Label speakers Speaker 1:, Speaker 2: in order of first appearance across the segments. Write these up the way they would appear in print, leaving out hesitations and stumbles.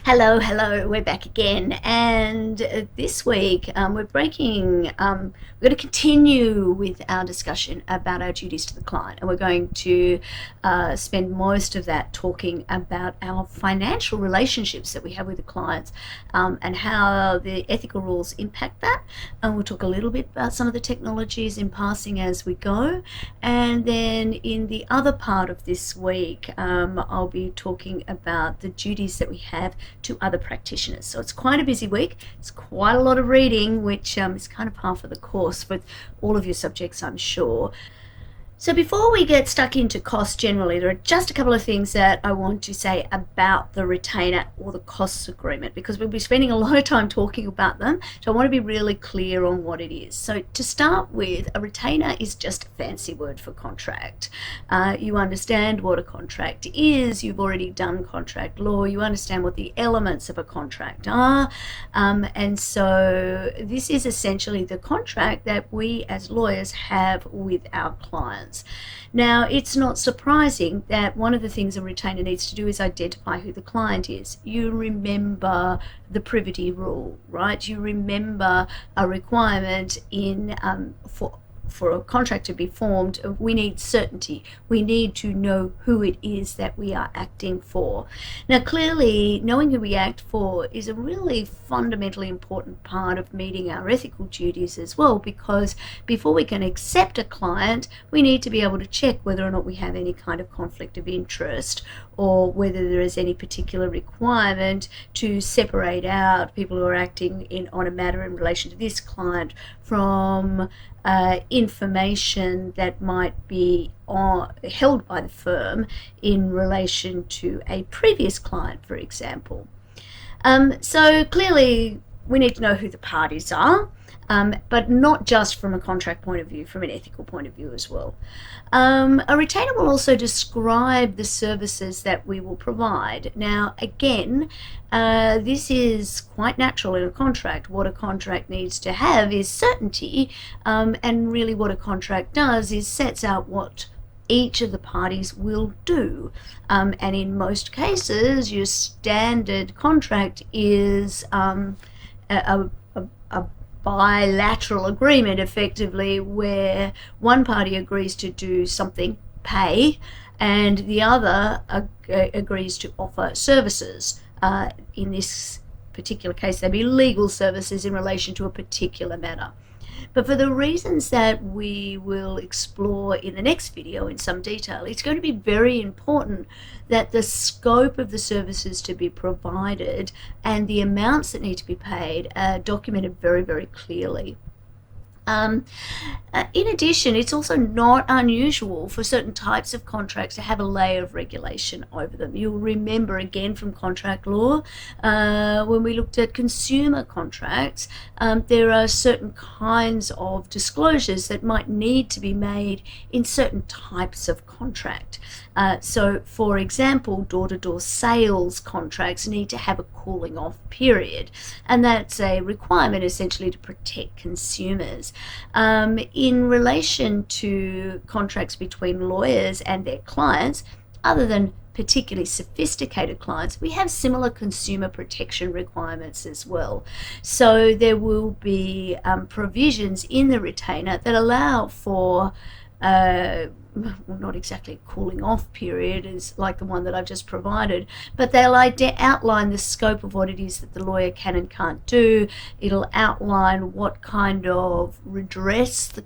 Speaker 1: Hello, we're back again. And this week we're going to continue with our discussion about our duties to the client. And we're going to spend most of that talking about our financial relationships that we have with the clients and how the ethical rules impact that. And we'll talk a little bit about some of the technologies in passing as we go. And then in the other part of this week, I'll be talking about the duties that we have to other practitioners. So it's quite a busy week. It's quite a lot of reading, which is kind of par for the course with all of your subjects, I'm sure. So before we get stuck into costs generally, there are just a couple of things that I want to say about the retainer or the costs agreement, because we'll be spending a lot of time talking about them. So I want to be really clear on what it is. So to start with, a retainer is just a fancy word for contract. You understand what a contract is. You've already done contract law. You understand what the elements of a contract are. And so this is essentially the contract that we as lawyers have with our clients. Now, it's not surprising that one of the things a retainer needs to do is identify who the client is. You remember the privity rule, right? You remember a requirement in for a contract to be formed. We need certainty. We need to know who it is that we are acting for. Now, clearly, knowing who we act for is a really fundamentally important part of meeting our ethical duties as well, because before we can accept a client, we need to be able to check whether or not we have any kind of conflict of interest, or whether there is any particular requirement to separate out people who are acting on a matter in relation to this client from information that might be held by the firm in relation to a previous client, for example. So clearly we need to know who the parties are, but not just from a contract point of view, from an ethical point of view as well. A retainer will also describe the services that we will provide. Now, again, this is quite natural in a contract. What a contract needs to have is certainty, and really what a contract does is sets out what each of the parties will do. And in most cases, your standard contract is a bilateral agreement, effectively, where one party agrees to do something, pay, and the other agrees to offer services. In this particular case, they'd be legal services in relation to a particular matter. But for the reasons that we will explore in the next video in some detail, it's going to be very important that the scope of the services to be provided and the amounts that need to be paid are documented very, very clearly. In addition, it's also not unusual for certain types of contracts to have a layer of regulation over them. You'll remember again from contract law, when we looked at consumer contracts, there are certain kinds of disclosures that might need to be made in certain types of contract. So, for example, door-to-door sales contracts need to have a cooling off period, and that's a requirement essentially to protect consumers. In relation to contracts between lawyers and their clients, other than particularly sophisticated clients, we have similar consumer protection requirements as well. So there will be provisions in the retainer that allow for well, not exactly a cooling off period is like the one that I've just provided, but they'll outline the scope of what it is that the lawyer can and can't do. It'll outline what kind of redress the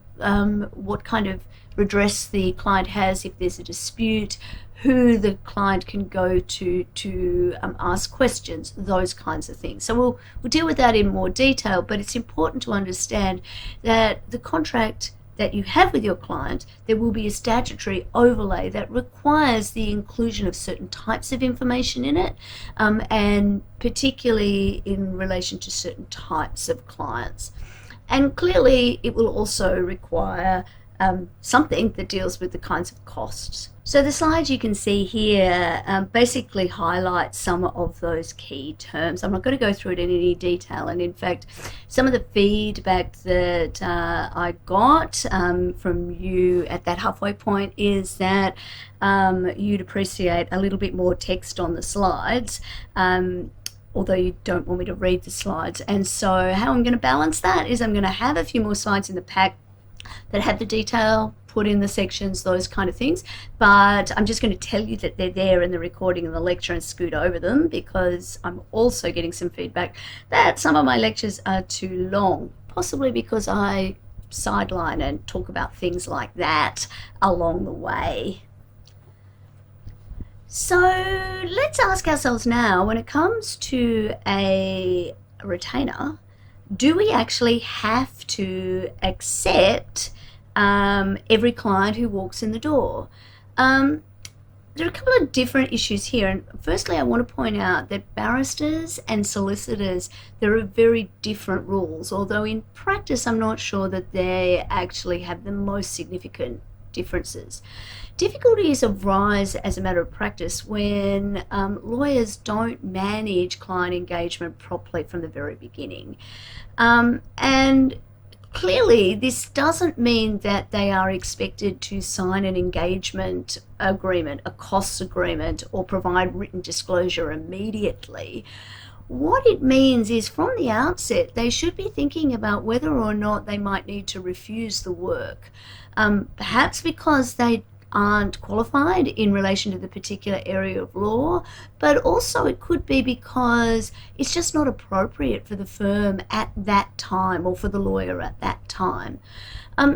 Speaker 1: client has if there's a dispute, who the client can go to ask questions, those kinds of things. So we'll deal with that in more detail, but it's important to understand that the contract that you have with your client, there will be a statutory overlay that requires the inclusion of certain types of information in it, and particularly in relation to certain types of clients. And clearly it will also require something that deals with the kinds of costs. So the slides you can see here basically highlight some of those key terms. I'm not going to go through it in any detail, and in fact some of the feedback that I got from you at that halfway point is that you'd appreciate a little bit more text on the slides. although you don't want me to read the slides. And so how I'm going to balance that is I'm going to have a few more slides in the pack that have the detail, put in the sections, those kind of things. But I'm just going to tell you that they're there in the recording of the lecture and scoot over them, because I'm also getting some feedback that some of my lectures are too long, possibly because I sideline and talk about things like that along the way. So let's ask ourselves now, when it comes to a retainer, do we actually have to accept every client who walks in the door? There are a couple of different issues here. And firstly, I want to point out that barristers and solicitors, there are very different rules, although in practice, I'm not sure that they actually have the most significant differences. Difficulties arise as a matter of practice when lawyers don't manage client engagement properly from the very beginning. And clearly, this doesn't mean that they are expected to sign an engagement agreement, a costs agreement, or provide written disclosure immediately. What it means is, from the outset, they should be thinking about whether or not they might need to refuse the work, perhaps because they aren't qualified in relation to the particular area of law, but also it could be because it's just not appropriate for the firm at that time or for the lawyer at that time.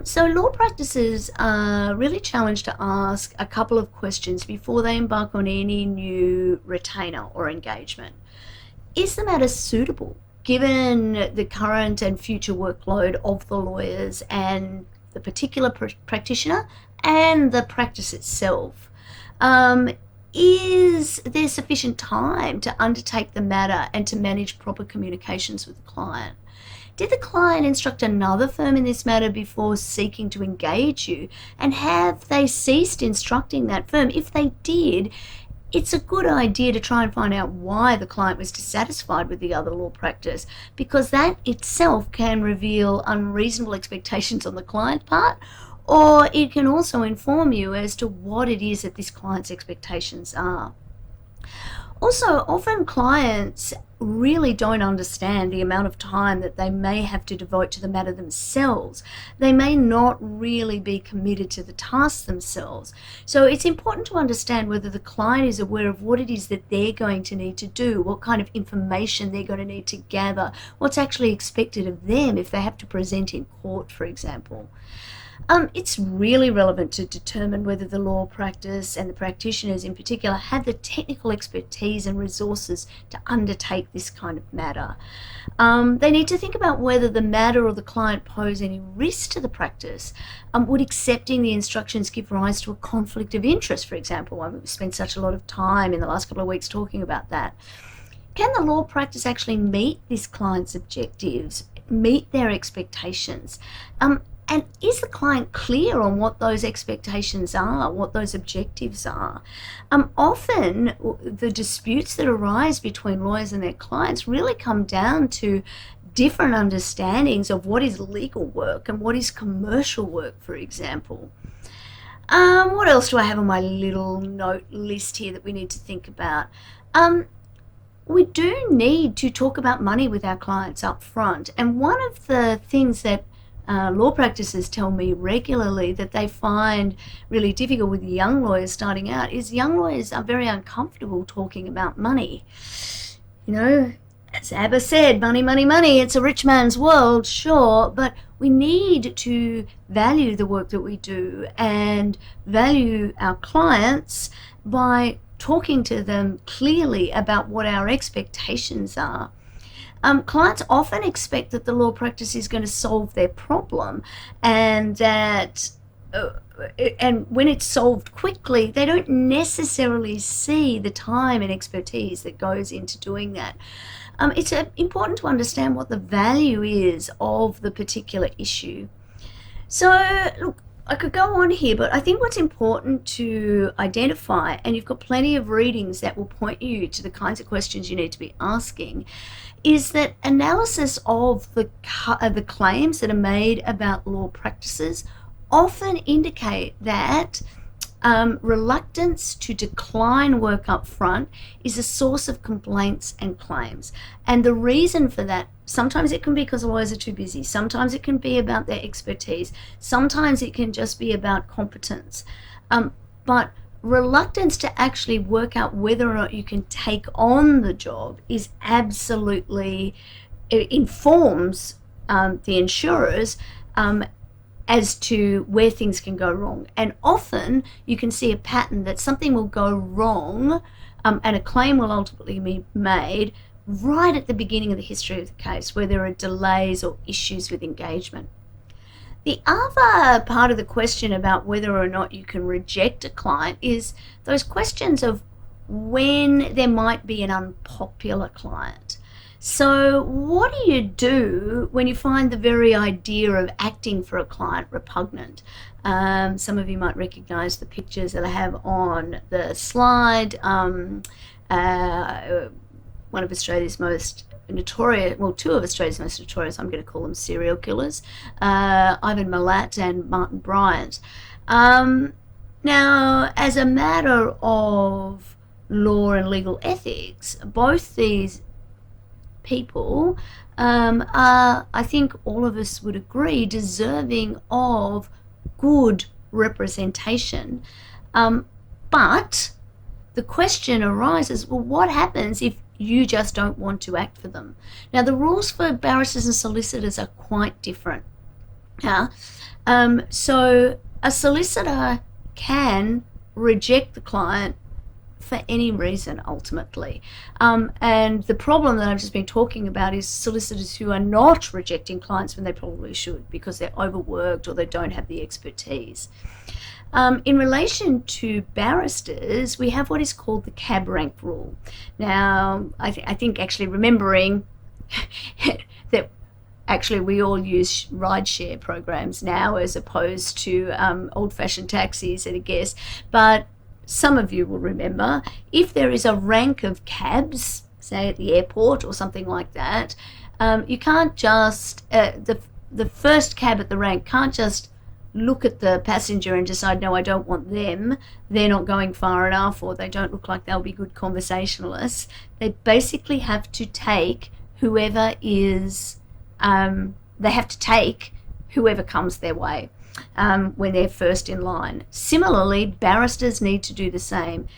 Speaker 1: So law practices are really challenged to ask a couple of questions before they embark on any new retainer or engagement. Is the matter suitable given the current and future workload of the lawyers and the particular practitioner and the practice itself? Is there sufficient time to undertake the matter and to manage proper communications with the client? Did the client instruct another firm in this matter before seeking to engage you? And have they ceased instructing that firm? If they did, it's a good idea to try and find out why the client was dissatisfied with the other law practice, because that itself can reveal unreasonable expectations on the client's part, or it can also inform you as to what it is that this client's expectations are. Also, often clients really don't understand the amount of time that they may have to devote to the matter themselves. They may not really be committed to the task themselves. So it's important to understand whether the client is aware of what it is that they're going to need to do, what kind of information they're going to need to gather, what's actually expected of them if they have to present in court, for example. It's really relevant to determine whether the law practice and the practitioners in particular have the technical expertise and resources to undertake this kind of matter. They need to think about whether the matter or the client pose any risk to the practice. Would accepting the instructions give rise to a conflict of interest, for example? We've spent such a lot of time in the last couple of weeks talking about that. Can the law practice actually meet this client's objectives, meet their expectations? And is the client clear on what those expectations are, what those objectives are? Often, the disputes that arise between lawyers and their clients really come down to different understandings of what is legal work and what is commercial work, for example. What else do I have on my little note list here that we need to think about? We do need to talk about money with our clients up front. And one of the things that law practices tell me regularly that they find really difficult with young lawyers starting out is young lawyers are very uncomfortable talking about money. You know, as Abba said, money, money, money, it's a rich man's world, sure, but we need to value the work that we do and value our clients by talking to them clearly about what our expectations are. Clients often expect that the law practice is going to solve their problem, and that and when it's solved quickly, they don't necessarily see the time and expertise that goes into doing that. It's important to understand what the value is of the particular issue. So, look, I could go on here, but I think what's important to identify, and you've got plenty of readings that will point you to the kinds of questions you need to be asking, is that analysis of the claims that are made about law practices often indicate that reluctance to decline work up front is a source of complaints and claims. And the reason for that, sometimes it can be because lawyers are too busy. Sometimes it can be about their expertise. Sometimes it can just be about competence. But reluctance to actually work out whether or not you can take on the job is absolutely, it informs the insurers as to where things can go wrong. And often you can see a pattern that something will go wrong and a claim will ultimately be made right at the beginning of the history of the case, where there are delays or issues with engagement. The other part of the question about whether or not you can reject a client is those questions of when there might be an unpopular client. So what do you do when you find the very idea of acting for a client repugnant? Some of you might recognize the pictures that I have on the slide. One of Australia's most notorious, well, two of Australia's most notorious, I'm going to call them serial killers, Ivan Milat and Martin Bryant. Now, as a matter of law and legal ethics, both these people are, I think all of us would agree, deserving of good representation. But the question arises, well, what happens if you just don't want to act for them? Now, the rules for barristers and solicitors are quite different. So a solicitor can reject the client for any reason, ultimately. And the problem that I've just been talking about is solicitors who are not rejecting clients when they probably should, because they're overworked or they don't have the expertise. In relation to barristers, we have what is called the cab rank rule. Now, I think actually remembering that actually we all use rideshare programs now as opposed to old-fashioned taxis, I guess. But some of you will remember, if there is a rank of cabs, say at the airport or something like that, you can't just, the first cab at the rank can't just look at the passenger and decide, no, I don't want them, they're not going far enough, or they don't look like they'll be good conversationalists. They basically have to take whoever is, they have to take whoever comes their way when they're first in line. Similarly, barristers need to do the same.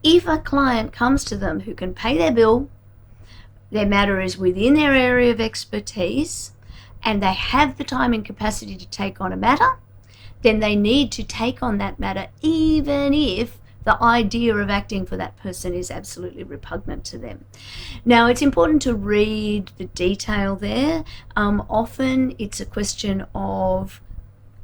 Speaker 1: If a client comes to them who can pay their bill, their matter is within their area of expertise, and they have the time and capacity to take on a matter, then they need to take on that matter, even if the idea of acting for that person is absolutely repugnant to them. Now, it's important to read the detail there. Often it's a question of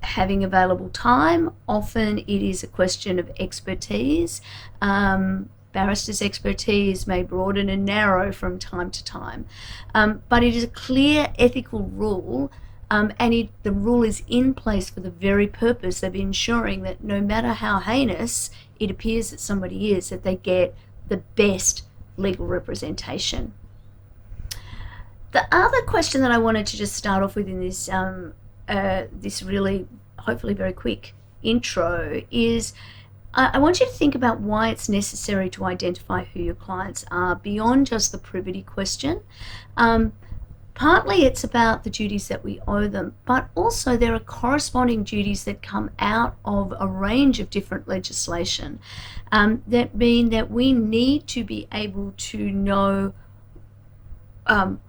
Speaker 1: having available time. Often it is a question of expertise. Barristers' expertise may broaden and narrow from time to time. But it is a clear ethical rule, and the rule is in place for the very purpose of ensuring that no matter how heinous it appears that somebody is, that they get the best legal representation. The other question that I wanted to just start off with in this this really, hopefully very quick intro is I want you to think about why it's necessary to identify who your clients are beyond just the privity question. Partly it's about the duties that we owe them, but also there are corresponding duties that come out of a range of different legislation that mean that we need to be able to know when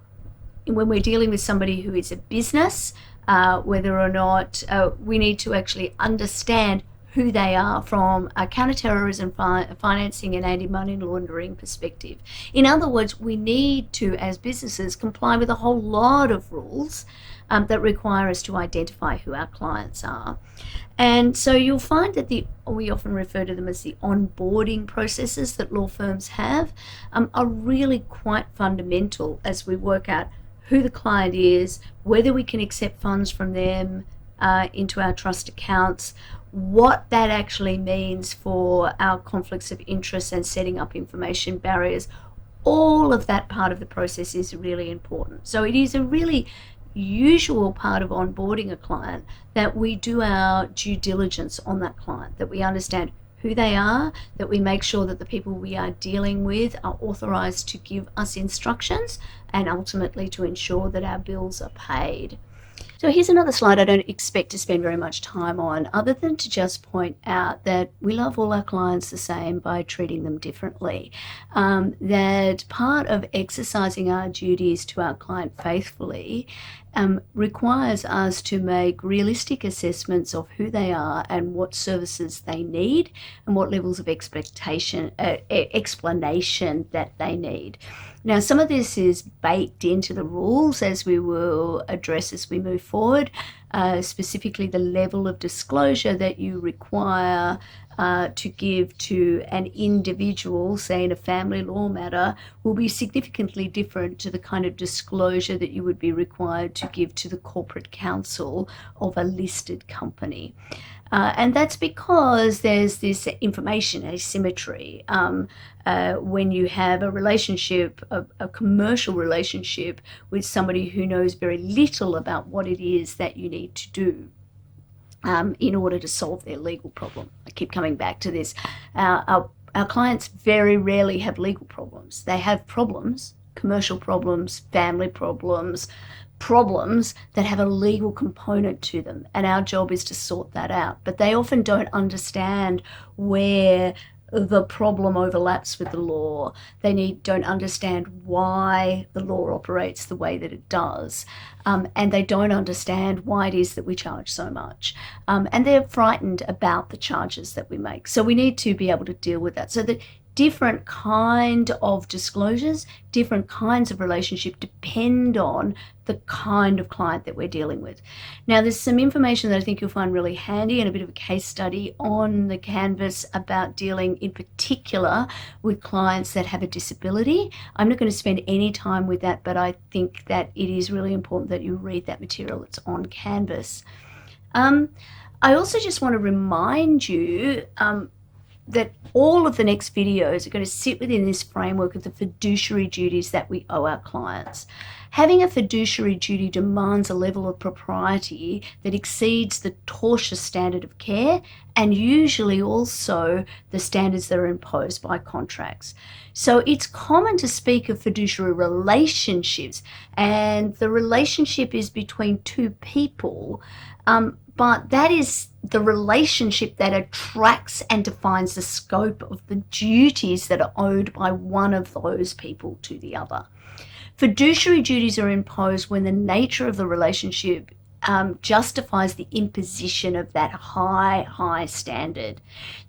Speaker 1: we're dealing with somebody who is a business, whether or not we need to actually understand who they are from a counterterrorism financing and anti-money laundering perspective. In other words, we need to, as businesses, comply with a whole lot of rules that require us to identify who our clients are. And so you'll find that we often refer to them as the onboarding processes that law firms have, are really quite fundamental as we work out who the client is, whether we can accept funds from them into our trust accounts, what that actually means for our conflicts of interest and setting up information barriers. All of that part of the process is really important. So it is a really usual part of onboarding a client that we do our due diligence on that client, that we understand who they are, that we make sure that the people we are dealing with are authorised to give us instructions, and ultimately to ensure that our bills are paid. So here's another slide I don't expect to spend very much time on, other than to just point out that we love all our clients the same by treating them differently. That part of exercising our duties to our client faithfully requires us to make realistic assessments of who they are and what services they need and what levels of explanation that they need. Now, some of this is baked into the rules, as we will address as we move forward, specifically the level of disclosure that you require to give to an individual, say in a family law matter, will be significantly different to the kind of disclosure that you would be required to give to the corporate counsel of a listed company. And that's because there's this information asymmetry. When you have a relationship, a commercial relationship with somebody who knows very little about what it is that you need to do in order to solve their legal problem. I keep coming back to this. Our clients very rarely have legal problems. They have problems, commercial problems, family problems, problems that have a legal component to them, and our job is to sort that out. But they often don't understand where the problem overlaps with the law. They don't understand why the law operates the way that it does, and they don't understand why it is that we charge so much, and they're frightened about the charges that we make. So we need to be able to deal with that. So the different kind of disclosures, different kinds of relationship depend on the kind of client that we're dealing with. Now, there's some information that I think you'll find really handy and a bit of a case study on the canvas about dealing in particular with clients that have a disability. I'm not going to spend any time with that, but I think that it is really important that you read that material that's on canvas. I also just want to remind you that all of the next videos are going to sit within this framework of the fiduciary duties that we owe our clients. Having a fiduciary duty demands a level of propriety that exceeds the tortious standard of care, and usually also the standards that are imposed by contracts. So it's common to speak of fiduciary relationships, and the relationship is between two people, but that is the relationship that attracts and defines the scope of the duties that are owed by one of those people to the other. Fiduciary duties are imposed when the nature of the relationship justifies the imposition of that high standard.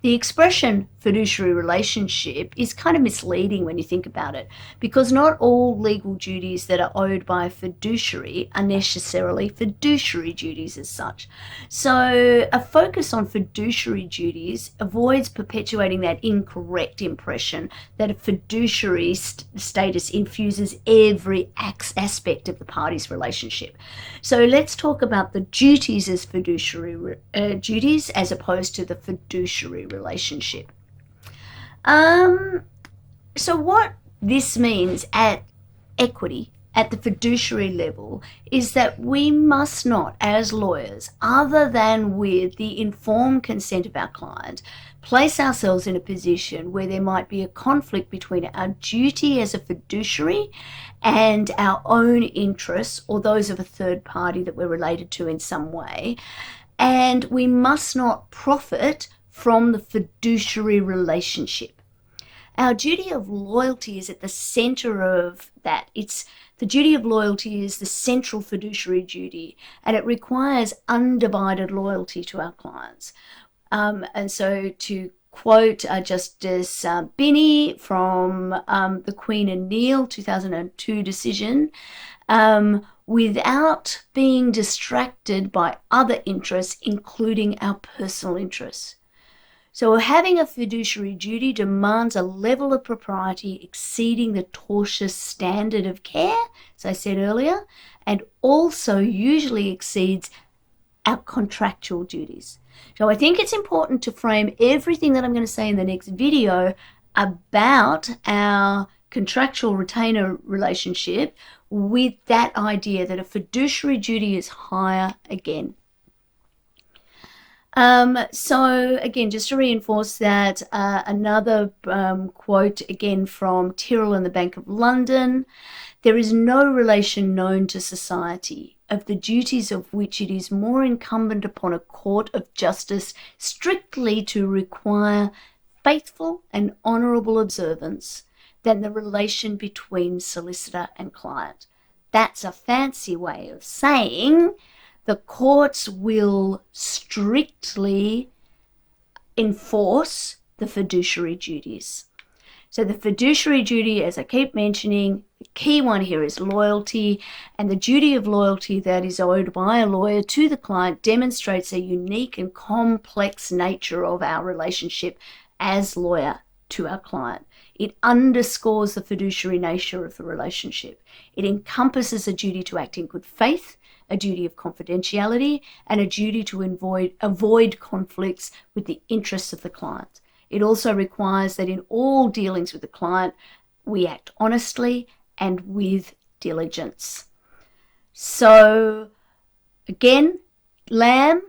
Speaker 1: The expression fiduciary relationship is kind of misleading when you think about it, because not all legal duties that are owed by a fiduciary are necessarily fiduciary duties as such. So a focus on fiduciary duties avoids perpetuating that incorrect impression that a fiduciary status infuses every aspect of the parties' relationship. So let's talk about the duties as fiduciary duties as opposed to the fiduciary relationship. So what this means at equity, at the fiduciary level, is that we must not, as lawyers, other than with the informed consent of our client, place ourselves in a position where there might be a conflict between our duty as a fiduciary and our own interests, or those of a third party that we're related to in some way. And we must not profit from the fiduciary relationship. Our duty of loyalty is at the center of that. The duty of loyalty is the central fiduciary duty, and it requires undivided loyalty to our clients. And so, to quote Justice Binney from the Queen and Neil 2002 decision, without being distracted by other interests, including our personal interests. So having a fiduciary duty demands a level of propriety exceeding the tortious standard of care, as I said earlier, and also usually exceeds our contractual duties. So I think it's important to frame everything that I'm going to say in the next video about our contractual retainer relationship with that idea that a fiduciary duty is higher again. So again, just to reinforce that, another quote again from Tyrrell and the Bank of London: there is no relation known to society of the duties of which it is more incumbent upon a court of justice strictly to require faithful and honourable observance than the relation between solicitor and client. That's a fancy way of saying the courts will strictly enforce the fiduciary duties. So the fiduciary duty, as I keep mentioning, the key one here is loyalty, and the duty of loyalty that is owed by a lawyer to the client demonstrates a unique and complex nature of our relationship as lawyer to our client. It underscores the fiduciary nature of the relationship. It encompasses a duty to act in good faith, a duty of confidentiality, and a duty to avoid conflicts with the interests of the client. It also requires that in all dealings with the client, we act honestly and with diligence. So again, Lamb,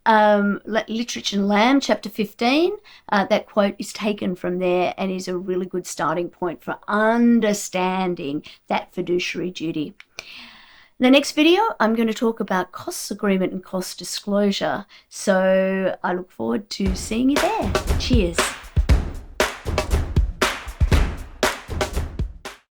Speaker 1: Literature and Lamb, chapter 15, that quote is taken from there and is a really good starting point for understanding that fiduciary duty. In the next video, I'm going to talk about costs agreement and cost disclosure. So I look forward to seeing you there. Cheers.